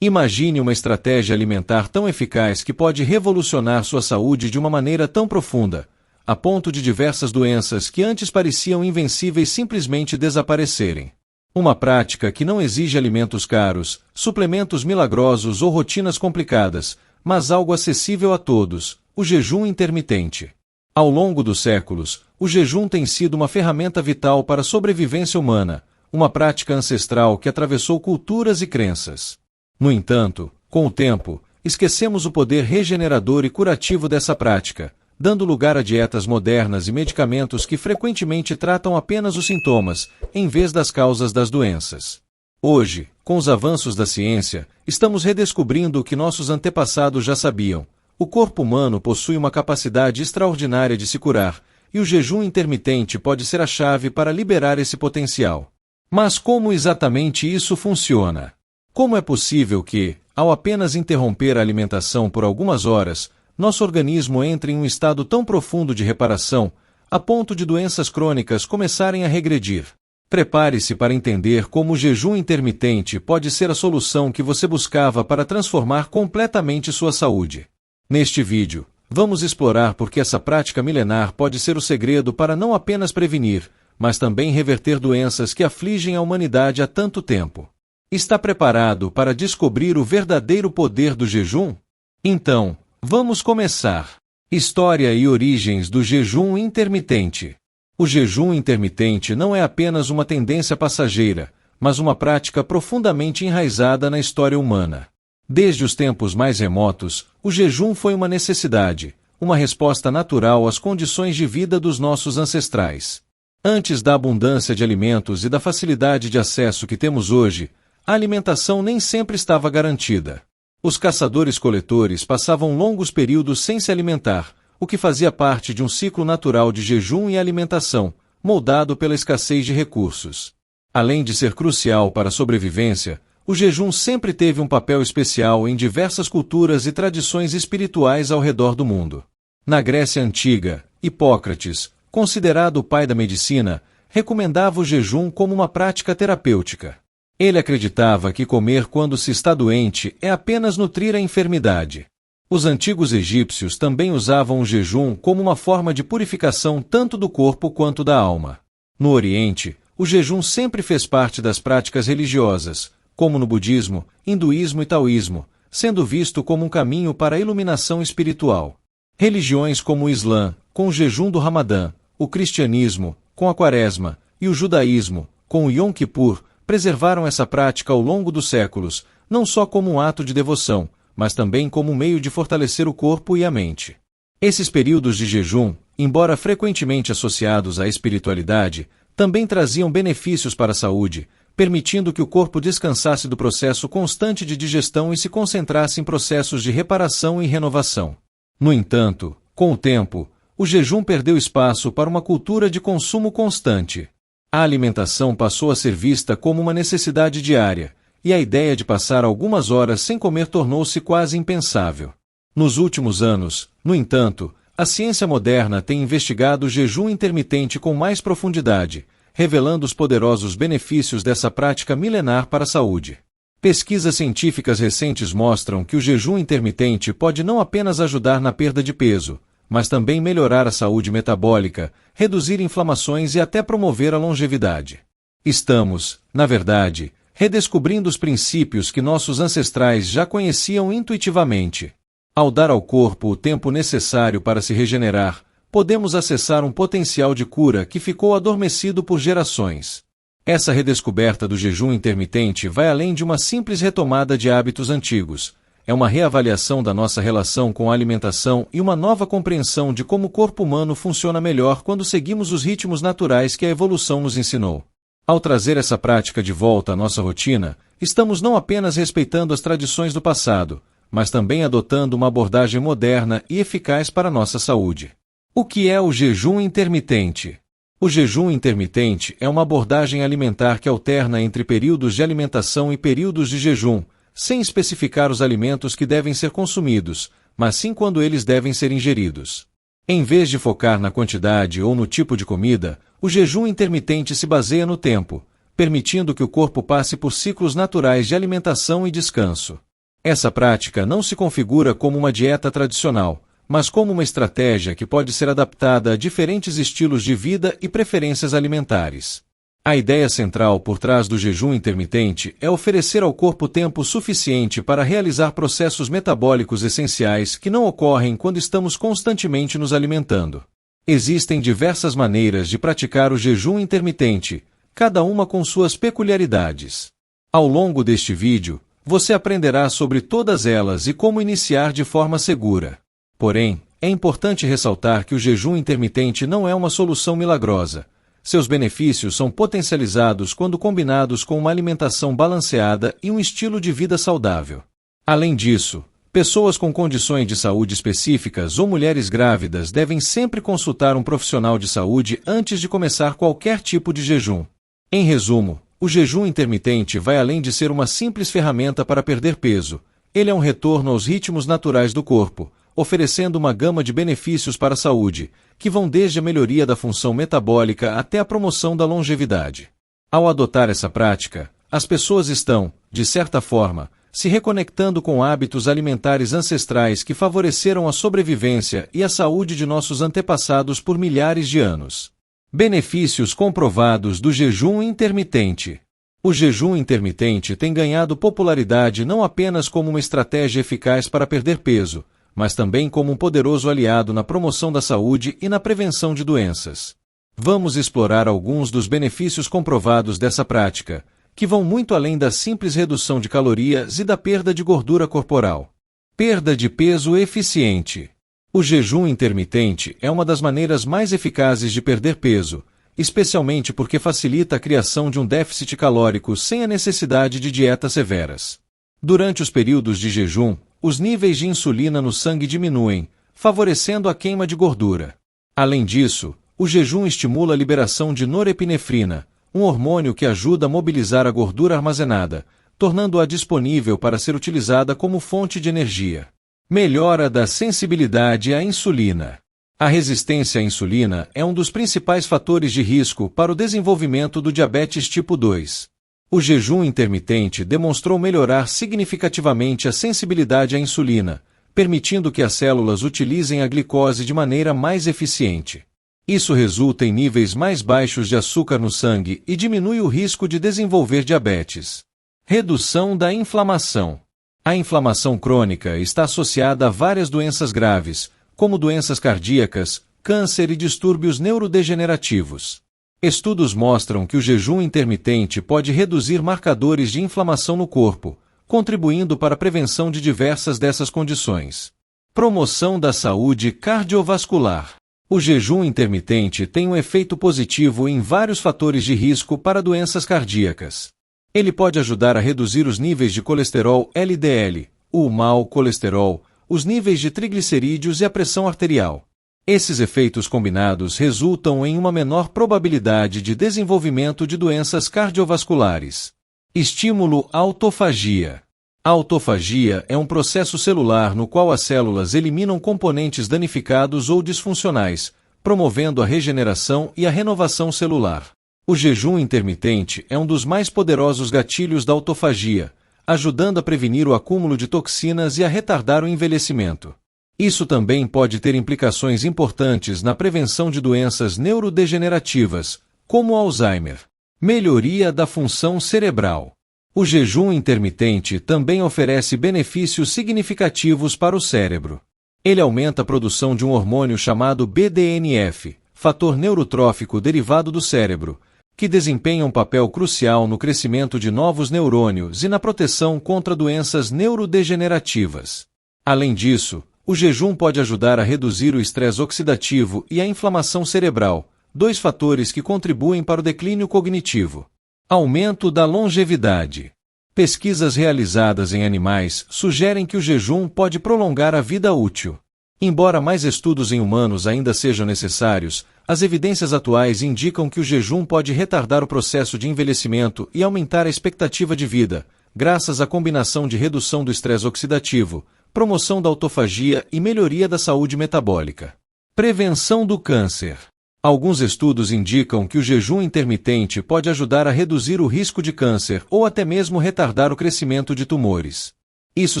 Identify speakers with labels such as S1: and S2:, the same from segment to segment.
S1: Imagine uma estratégia alimentar tão eficaz que pode revolucionar sua saúde de uma maneira tão profunda, a ponto de diversas doenças que antes pareciam invencíveis simplesmente desaparecerem. Uma prática que não exige alimentos caros, suplementos milagrosos ou rotinas complicadas, mas algo acessível a todos: o jejum intermitente. Ao longo dos séculos, o jejum tem sido uma ferramenta vital para a sobrevivência humana, uma prática ancestral que atravessou culturas e crenças. No entanto, com o tempo, esquecemos o poder regenerador e curativo dessa prática, dando lugar a dietas modernas e medicamentos que frequentemente tratam apenas os sintomas, em vez das causas das doenças. Hoje, com os avanços da ciência, estamos redescobrindo o que nossos antepassados já sabiam: o corpo humano possui uma capacidade extraordinária de se curar, e o jejum intermitente pode ser a chave para liberar esse potencial. Mas como exatamente isso funciona? Como é possível que, ao apenas interromper a alimentação por algumas horas, nosso organismo entre em um estado tão profundo de reparação, a ponto de doenças crônicas começarem a regredir? Prepare-se para entender como o jejum intermitente pode ser a solução que você buscava para transformar completamente sua saúde. Neste vídeo, vamos explorar por que essa prática milenar pode ser o segredo para não apenas prevenir, mas também reverter doenças que afligem a humanidade há tanto tempo. Está preparado para descobrir o verdadeiro poder do jejum? Então, vamos começar. História e origens do jejum intermitente. O jejum intermitente não é apenas uma tendência passageira, mas uma prática profundamente enraizada na história humana. Desde os tempos mais remotos, o jejum foi uma necessidade, uma resposta natural às condições de vida dos nossos ancestrais. Antes da abundância de alimentos e da facilidade de acesso que temos hoje, a alimentação nem sempre estava garantida. Os caçadores-coletores passavam longos períodos sem se alimentar, o que fazia parte de um ciclo natural de jejum e alimentação, moldado pela escassez de recursos. Além de ser crucial para a sobrevivência, o jejum sempre teve um papel especial em diversas culturas e tradições espirituais ao redor do mundo. Na Grécia Antiga, Hipócrates, considerado o pai da medicina, recomendava o jejum como uma prática terapêutica. Ele acreditava que comer quando se está doente é apenas nutrir a enfermidade. Os antigos egípcios também usavam o jejum como uma forma de purificação tanto do corpo quanto da alma. No Oriente, o jejum sempre fez parte das práticas religiosas, como no budismo, hinduísmo e taoísmo, sendo visto como um caminho para a iluminação espiritual. Religiões como o Islã, com o jejum do Ramadã, o cristianismo, com a Quaresma, e o judaísmo, com o Yom Kippur, preservaram essa prática ao longo dos séculos, não só como um ato de devoção, mas também como um meio de fortalecer o corpo e a mente. Esses períodos de jejum, embora frequentemente associados à espiritualidade, também traziam benefícios para a saúde, permitindo que o corpo descansasse do processo constante de digestão e se concentrasse em processos de reparação e renovação. No entanto, com o tempo, o jejum perdeu espaço para uma cultura de consumo constante. A alimentação passou a ser vista como uma necessidade diária, e a ideia de passar algumas horas sem comer tornou-se quase impensável. Nos últimos anos, no entanto, a ciência moderna tem investigado o jejum intermitente com mais profundidade, revelando os poderosos benefícios dessa prática milenar para a saúde. Pesquisas científicas recentes mostram que o jejum intermitente pode não apenas ajudar na perda de peso, mas também melhorar a saúde metabólica, reduzir inflamações e até promover a longevidade. Estamos, na verdade, redescobrindo os princípios que nossos ancestrais já conheciam intuitivamente. Ao dar ao corpo o tempo necessário para se regenerar, podemos acessar um potencial de cura que ficou adormecido por gerações. Essa redescoberta do jejum intermitente vai além de uma simples retomada de hábitos antigos. É uma reavaliação da nossa relação com a alimentação e uma nova compreensão de como o corpo humano funciona melhor quando seguimos os ritmos naturais que a evolução nos ensinou. Ao trazer essa prática de volta à nossa rotina, estamos não apenas respeitando as tradições do passado, mas também adotando uma abordagem moderna e eficaz para a nossa saúde. O que é o jejum intermitente? O jejum intermitente é uma abordagem alimentar que alterna entre períodos de alimentação e períodos de jejum, sem especificar os alimentos que devem ser consumidos, mas sim quando eles devem ser ingeridos. Em vez de focar na quantidade ou no tipo de comida, o jejum intermitente se baseia no tempo, permitindo que o corpo passe por ciclos naturais de alimentação e descanso. Essa prática não se configura como uma dieta tradicional, mas como uma estratégia que pode ser adaptada a diferentes estilos de vida e preferências alimentares. A ideia central por trás do jejum intermitente é oferecer ao corpo tempo suficiente para realizar processos metabólicos essenciais que não ocorrem quando estamos constantemente nos alimentando. Existem diversas maneiras de praticar o jejum intermitente, cada uma com suas peculiaridades. Ao longo deste vídeo, você aprenderá sobre todas elas e como iniciar de forma segura. Porém, é importante ressaltar que o jejum intermitente não é uma solução milagrosa. Seus benefícios são potencializados quando combinados com uma alimentação balanceada e um estilo de vida saudável. Além disso, pessoas com condições de saúde específicas ou mulheres grávidas devem sempre consultar um profissional de saúde antes de começar qualquer tipo de jejum. Em resumo, o jejum intermitente vai além de ser uma simples ferramenta para perder peso. Ele é um retorno aos ritmos naturais do corpo, oferecendo uma gama de benefícios para a saúde, que vão desde a melhoria da função metabólica até a promoção da longevidade. Ao adotar essa prática, as pessoas estão, de certa forma, se reconectando com hábitos alimentares ancestrais que favoreceram a sobrevivência e a saúde de nossos antepassados por milhares de anos. Benefícios comprovados do jejum intermitente. O jejum intermitente tem ganhado popularidade não apenas como uma estratégia eficaz para perder peso, mas também como um poderoso aliado na promoção da saúde e na prevenção de doenças. Vamos explorar alguns dos benefícios comprovados dessa prática, que vão muito além da simples redução de calorias e da perda de gordura corporal. Perda de peso eficiente. O jejum intermitente é uma das maneiras mais eficazes de perder peso, especialmente porque facilita a criação de um déficit calórico sem a necessidade de dietas severas. Durante os períodos de jejum, os níveis de insulina no sangue diminuem, favorecendo a queima de gordura. Além disso, o jejum estimula a liberação de norepinefrina, um hormônio que ajuda a mobilizar a gordura armazenada, tornando-a disponível para ser utilizada como fonte de energia. Melhora da sensibilidade à insulina. A resistência à insulina é um dos principais fatores de risco para o desenvolvimento do diabetes tipo 2. O jejum intermitente demonstrou melhorar significativamente a sensibilidade à insulina, permitindo que as células utilizem a glicose de maneira mais eficiente. Isso resulta em níveis mais baixos de açúcar no sangue e diminui o risco de desenvolver diabetes. Redução da inflamação. A inflamação crônica está associada a várias doenças graves, como doenças cardíacas, câncer e distúrbios neurodegenerativos. Estudos mostram que o jejum intermitente pode reduzir marcadores de inflamação no corpo, contribuindo para a prevenção de diversas dessas condições. Promoção da saúde cardiovascular. O jejum intermitente tem um efeito positivo em vários fatores de risco para doenças cardíacas. Ele pode ajudar a reduzir os níveis de colesterol LDL, o mau colesterol, os níveis de triglicerídeos e a pressão arterial. Esses efeitos combinados resultam em uma menor probabilidade de desenvolvimento de doenças cardiovasculares. Estímulo à autofagia. A autofagia é um processo celular no qual as células eliminam componentes danificados ou disfuncionais, promovendo a regeneração e a renovação celular. O jejum intermitente é um dos mais poderosos gatilhos da autofagia, ajudando a prevenir o acúmulo de toxinas e a retardar o envelhecimento. Isso também pode ter implicações importantes na prevenção de doenças neurodegenerativas, como o Alzheimer. Melhoria da função cerebral. O jejum intermitente também oferece benefícios significativos para o cérebro. Ele aumenta a produção de um hormônio chamado BDNF, fator neurotrófico derivado do cérebro, que desempenha um papel crucial no crescimento de novos neurônios e na proteção contra doenças neurodegenerativas. Além disso, o jejum pode ajudar a reduzir o estresse oxidativo e a inflamação cerebral, dois fatores que contribuem para o declínio cognitivo. Aumento da longevidade. Pesquisas realizadas em animais sugerem que o jejum pode prolongar a vida útil. Embora mais estudos em humanos ainda sejam necessários, as evidências atuais indicam que o jejum pode retardar o processo de envelhecimento e aumentar a expectativa de vida, graças à combinação de redução do estresse oxidativo, promoção da autofagia e melhoria da saúde metabólica. Prevenção do câncer. Alguns estudos indicam que o jejum intermitente pode ajudar a reduzir o risco de câncer ou até mesmo retardar o crescimento de tumores. Isso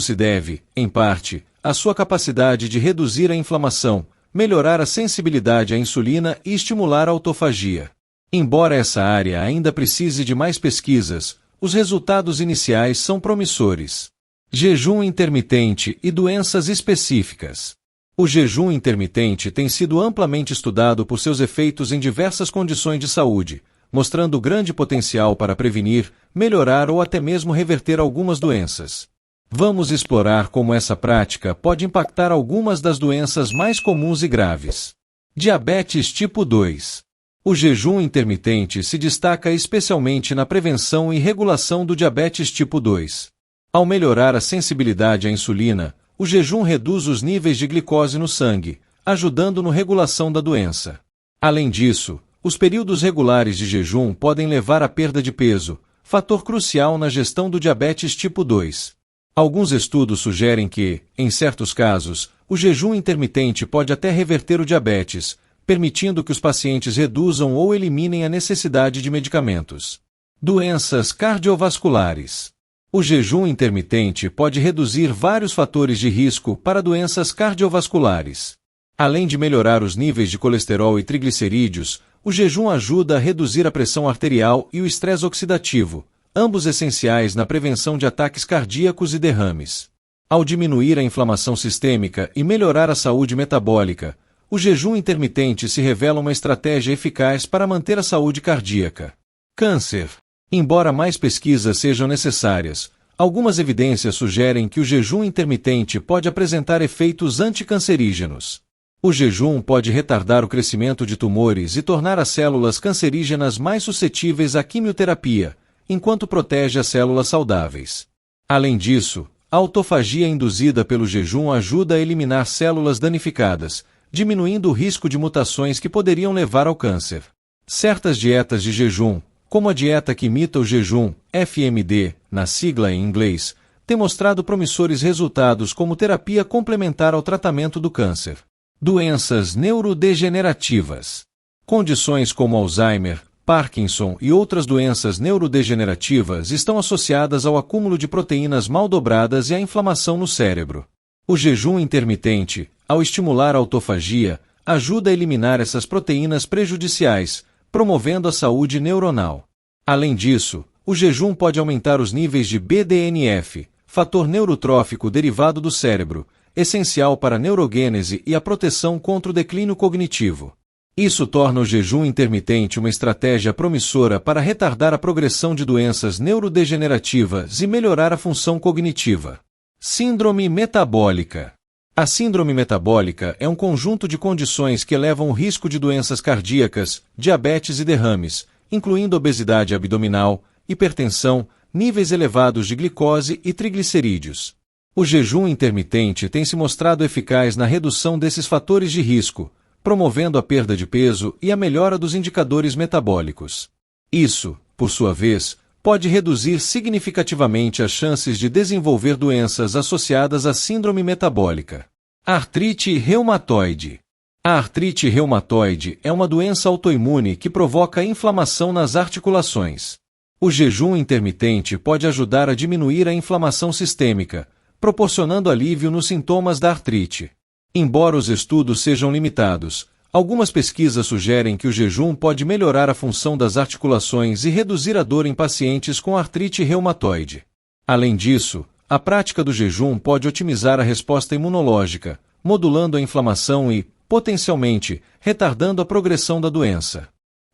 S1: se deve, em parte, à sua capacidade de reduzir a inflamação, melhorar a sensibilidade à insulina e estimular a autofagia. Embora essa área ainda precise de mais pesquisas, os resultados iniciais são promissores. Jejum intermitente e doenças específicas. O jejum intermitente tem sido amplamente estudado por seus efeitos em diversas condições de saúde, mostrando grande potencial para prevenir, melhorar ou até mesmo reverter algumas doenças. Vamos explorar como essa prática pode impactar algumas das doenças mais comuns e graves. Diabetes tipo 2. O jejum intermitente se destaca especialmente na prevenção e regulação do diabetes tipo 2. Ao melhorar a sensibilidade à insulina, o jejum reduz os níveis de glicose no sangue, ajudando na regulação da doença. Além disso, os períodos regulares de jejum podem levar à perda de peso, fator crucial na gestão do diabetes tipo 2. Alguns estudos sugerem que, em certos casos, o jejum intermitente pode até reverter o diabetes, permitindo que os pacientes reduzam ou eliminem a necessidade de medicamentos. Doenças cardiovasculares. O jejum intermitente pode reduzir vários fatores de risco para doenças cardiovasculares. Além de melhorar os níveis de colesterol e triglicerídeos, o jejum ajuda a reduzir a pressão arterial e o estresse oxidativo, ambos essenciais na prevenção de ataques cardíacos e derrames. Ao diminuir a inflamação sistêmica e melhorar a saúde metabólica, o jejum intermitente se revela uma estratégia eficaz para manter a saúde cardíaca. Câncer. Embora mais pesquisas sejam necessárias, algumas evidências sugerem que o jejum intermitente pode apresentar efeitos anticancerígenos. O jejum pode retardar o crescimento de tumores e tornar as células cancerígenas mais suscetíveis à quimioterapia, enquanto protege as células saudáveis. Além disso, a autofagia induzida pelo jejum ajuda a eliminar células danificadas, diminuindo o risco de mutações que poderiam levar ao câncer. Certas dietas de jejum, como a dieta que imita o jejum, FMD, na sigla em inglês, têm mostrado promissores resultados como terapia complementar ao tratamento do câncer. Doenças neurodegenerativas. Condições como Alzheimer, Parkinson e outras doenças neurodegenerativas estão associadas ao acúmulo de proteínas mal dobradas e à inflamação no cérebro. O jejum intermitente, ao estimular a autofagia, ajuda a eliminar essas proteínas prejudiciais, promovendo a saúde neuronal. Além disso, o jejum pode aumentar os níveis de BDNF, fator neurotrófico derivado do cérebro, essencial para a neurogênese e a proteção contra o declínio cognitivo. Isso torna o jejum intermitente uma estratégia promissora para retardar a progressão de doenças neurodegenerativas e melhorar a função cognitiva. Síndrome metabólica. A síndrome metabólica é um conjunto de condições que elevam o risco de doenças cardíacas, diabetes e derrames, incluindo obesidade abdominal, hipertensão, níveis elevados de glicose e triglicerídeos. O jejum intermitente tem se mostrado eficaz na redução desses fatores de risco, promovendo a perda de peso e a melhora dos indicadores metabólicos. Isso, por sua vez, pode reduzir significativamente as chances de desenvolver doenças associadas à síndrome metabólica. Artrite reumatoide. A artrite reumatoide é uma doença autoimune que provoca inflamação nas articulações. O jejum intermitente pode ajudar a diminuir a inflamação sistêmica, proporcionando alívio nos sintomas da artrite. Embora os estudos sejam limitados, algumas pesquisas sugerem que o jejum pode melhorar a função das articulações e reduzir a dor em pacientes com artrite reumatoide. Além disso, a prática do jejum pode otimizar a resposta imunológica, modulando a inflamação e, potencialmente, retardando a progressão da doença.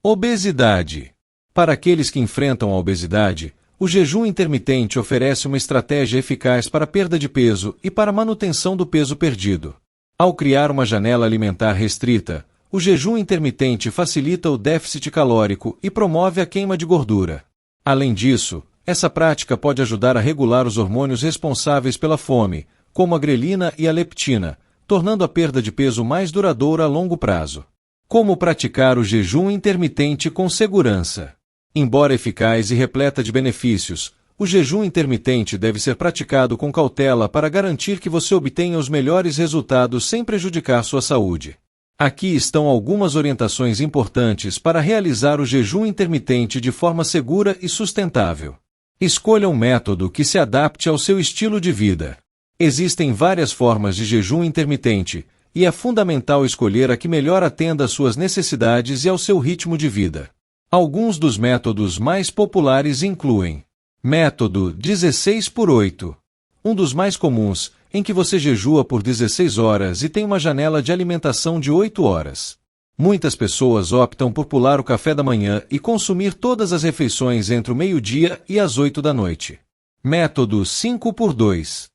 S1: Obesidade. Para aqueles que enfrentam a obesidade, o jejum intermitente oferece uma estratégia eficaz para a perda de peso e para a manutenção do peso perdido. Ao criar uma janela alimentar restrita, o jejum intermitente facilita o déficit calórico e promove a queima de gordura. Além disso, essa prática pode ajudar a regular os hormônios responsáveis pela fome, como a grelina e a leptina, tornando a perda de peso mais duradoura a longo prazo. Como praticar o jejum intermitente com segurança? Embora eficaz e repleta de benefícios, o jejum intermitente deve ser praticado com cautela para garantir que você obtenha os melhores resultados sem prejudicar sua saúde. Aqui estão algumas orientações importantes para realizar o jejum intermitente de forma segura e sustentável. Escolha um método que se adapte ao seu estilo de vida. Existem várias formas de jejum intermitente, e é fundamental escolher a que melhor atenda às suas necessidades e ao seu ritmo de vida. Alguns dos métodos mais populares incluem: método 16/8. Um dos mais comuns, em que você jejua por 16 horas e tem uma janela de alimentação de 8 horas. Muitas pessoas optam por pular o café da manhã e consumir todas as refeições entre o meio-dia e as 8 da noite. Método 5/2.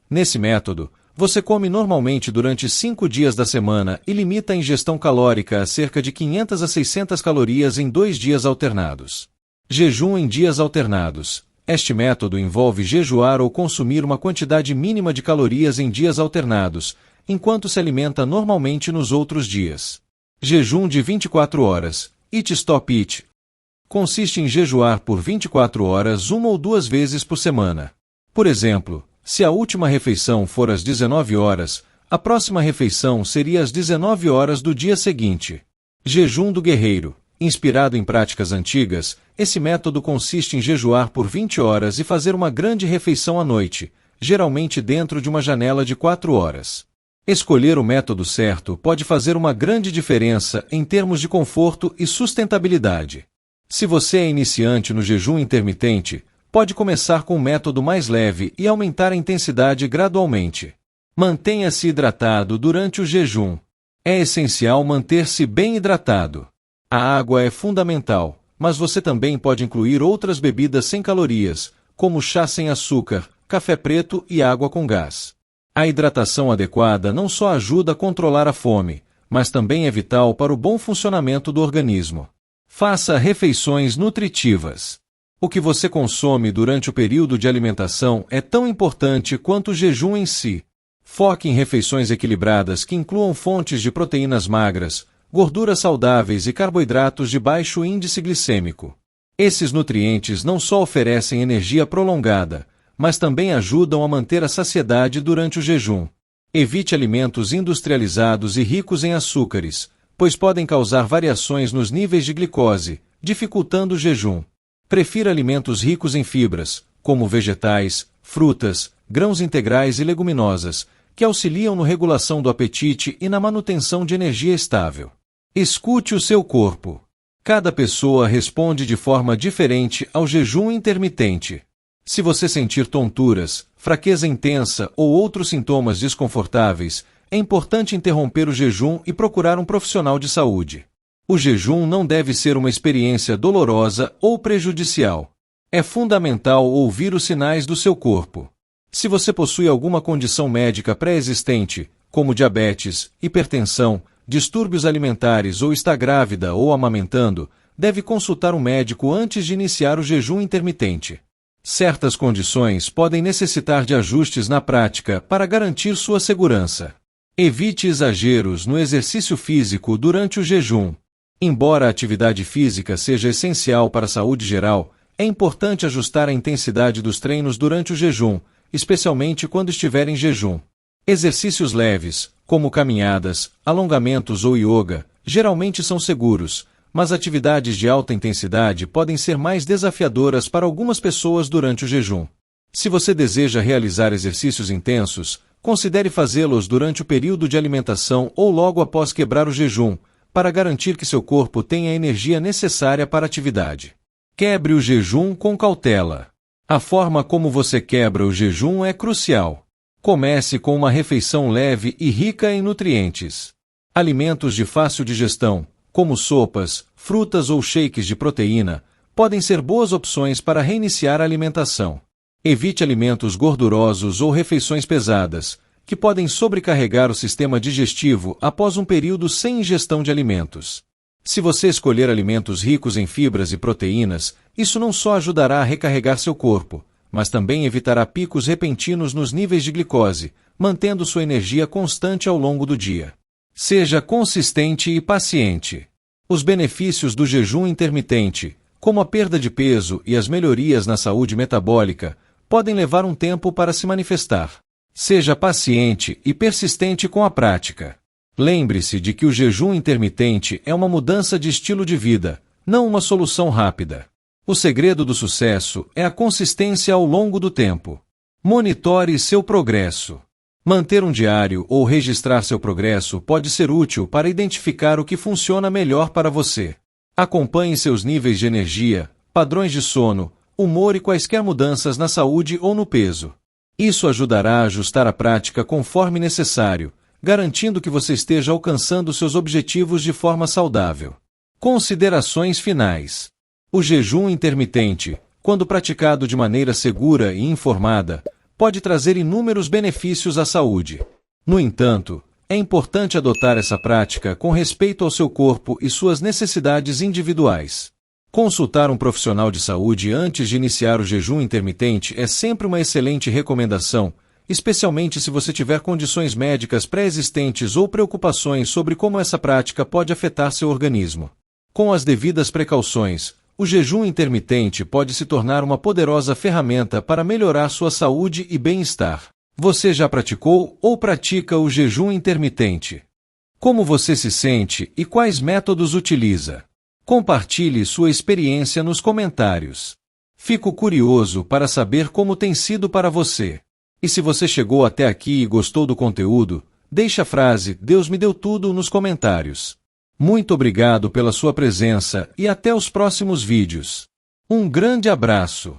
S1: Nesse método, você come normalmente durante 5 dias da semana e limita a ingestão calórica a cerca de 500 a 600 calorias em 2 dias alternados. Jejum em dias alternados. Este método envolve jejuar ou consumir uma quantidade mínima de calorias em dias alternados, enquanto se alimenta normalmente nos outros dias. Jejum de 24 horas, Eat Stop Eat. Consiste em jejuar por 24 horas 1 ou 2 vezes por semana. Por exemplo, se a última refeição for às 19 horas, a próxima refeição seria às 19 horas do dia seguinte. Jejum do guerreiro. Inspirado em práticas antigas, esse método consiste em jejuar por 20 horas e fazer uma grande refeição à noite, geralmente dentro de uma janela de 4 horas. Escolher o método certo pode fazer uma grande diferença em termos de conforto e sustentabilidade. Se você é iniciante no jejum intermitente, pode começar com um método mais leve e aumentar a intensidade gradualmente. Mantenha-se hidratado durante o jejum. É essencial manter-se bem hidratado. A água é fundamental, mas você também pode incluir outras bebidas sem calorias, como chá sem açúcar, café preto e água com gás. A hidratação adequada não só ajuda a controlar a fome, mas também é vital para o bom funcionamento do organismo. Faça refeições nutritivas. O que você consome durante o período de alimentação é tão importante quanto o jejum em si. Foque em refeições equilibradas que incluam fontes de proteínas magras, gorduras saudáveis e carboidratos de baixo índice glicêmico. Esses nutrientes não só oferecem energia prolongada, mas também ajudam a manter a saciedade durante o jejum. Evite alimentos industrializados e ricos em açúcares, pois podem causar variações nos níveis de glicose, dificultando o jejum. Prefira alimentos ricos em fibras, como vegetais, frutas, grãos integrais e leguminosas, que auxiliam na regulação do apetite e na manutenção de energia estável. Escute o seu corpo. Cada pessoa responde de forma diferente ao jejum intermitente. Se você sentir tonturas, fraqueza intensa ou outros sintomas desconfortáveis, é importante interromper o jejum e procurar um profissional de saúde. O jejum não deve ser uma experiência dolorosa ou prejudicial. É fundamental ouvir os sinais do seu corpo. Se você possui alguma condição médica pré-existente, como diabetes, hipertensão, distúrbios alimentares ou está grávida ou amamentando, deve consultar um médico antes de iniciar o jejum intermitente. Certas condições podem necessitar de ajustes na prática para garantir sua segurança. Evite exageros no exercício físico durante o jejum. Embora a atividade física seja essencial para a saúde geral, é importante ajustar a intensidade dos treinos durante o jejum, especialmente quando estiver em jejum. Exercícios leves, como caminhadas, alongamentos ou yoga, geralmente são seguros, mas atividades de alta intensidade podem ser mais desafiadoras para algumas pessoas durante o jejum. Se você deseja realizar exercícios intensos, considere fazê-los durante o período de alimentação ou logo após quebrar o jejum, para garantir que seu corpo tenha a energia necessária para a atividade. Quebre o jejum com cautela. A forma como você quebra o jejum é crucial. Comece com uma refeição leve e rica em nutrientes. Alimentos de fácil digestão, como sopas, frutas ou shakes de proteína, podem ser boas opções para reiniciar a alimentação. Evite alimentos gordurosos ou refeições pesadas, que podem sobrecarregar o sistema digestivo após um período sem ingestão de alimentos. Se você escolher alimentos ricos em fibras e proteínas, isso não só ajudará a recarregar seu corpo, mas também evitará picos repentinos nos níveis de glicose, mantendo sua energia constante ao longo do dia. Seja consistente e paciente. Os benefícios do jejum intermitente, como a perda de peso e as melhorias na saúde metabólica, podem levar um tempo para se manifestar. Seja paciente e persistente com a prática. Lembre-se de que o jejum intermitente é uma mudança de estilo de vida, não uma solução rápida. O segredo do sucesso é a consistência ao longo do tempo. Monitore seu progresso. Manter um diário ou registrar seu progresso pode ser útil para identificar o que funciona melhor para você. Acompanhe seus níveis de energia, padrões de sono, humor e quaisquer mudanças na saúde ou no peso. Isso ajudará a ajustar a prática conforme necessário, garantindo que você esteja alcançando seus objetivos de forma saudável. Considerações finais. O jejum intermitente, quando praticado de maneira segura e informada, pode trazer inúmeros benefícios à saúde. No entanto, é importante adotar essa prática com respeito ao seu corpo e suas necessidades individuais. Consultar um profissional de saúde antes de iniciar o jejum intermitente é sempre uma excelente recomendação, especialmente se você tiver condições médicas pré-existentes ou preocupações sobre como essa prática pode afetar seu organismo. Com as devidas precauções, o jejum intermitente pode se tornar uma poderosa ferramenta para melhorar sua saúde e bem-estar. Você já praticou ou pratica o jejum intermitente? Como você se sente e quais métodos utiliza? Compartilhe sua experiência nos comentários. Fico curioso para saber como tem sido para você. E se você chegou até aqui e gostou do conteúdo, deixe a frase "Deus me deu tudo" nos comentários. Muito obrigado pela sua presença e até os próximos vídeos. Um grande abraço.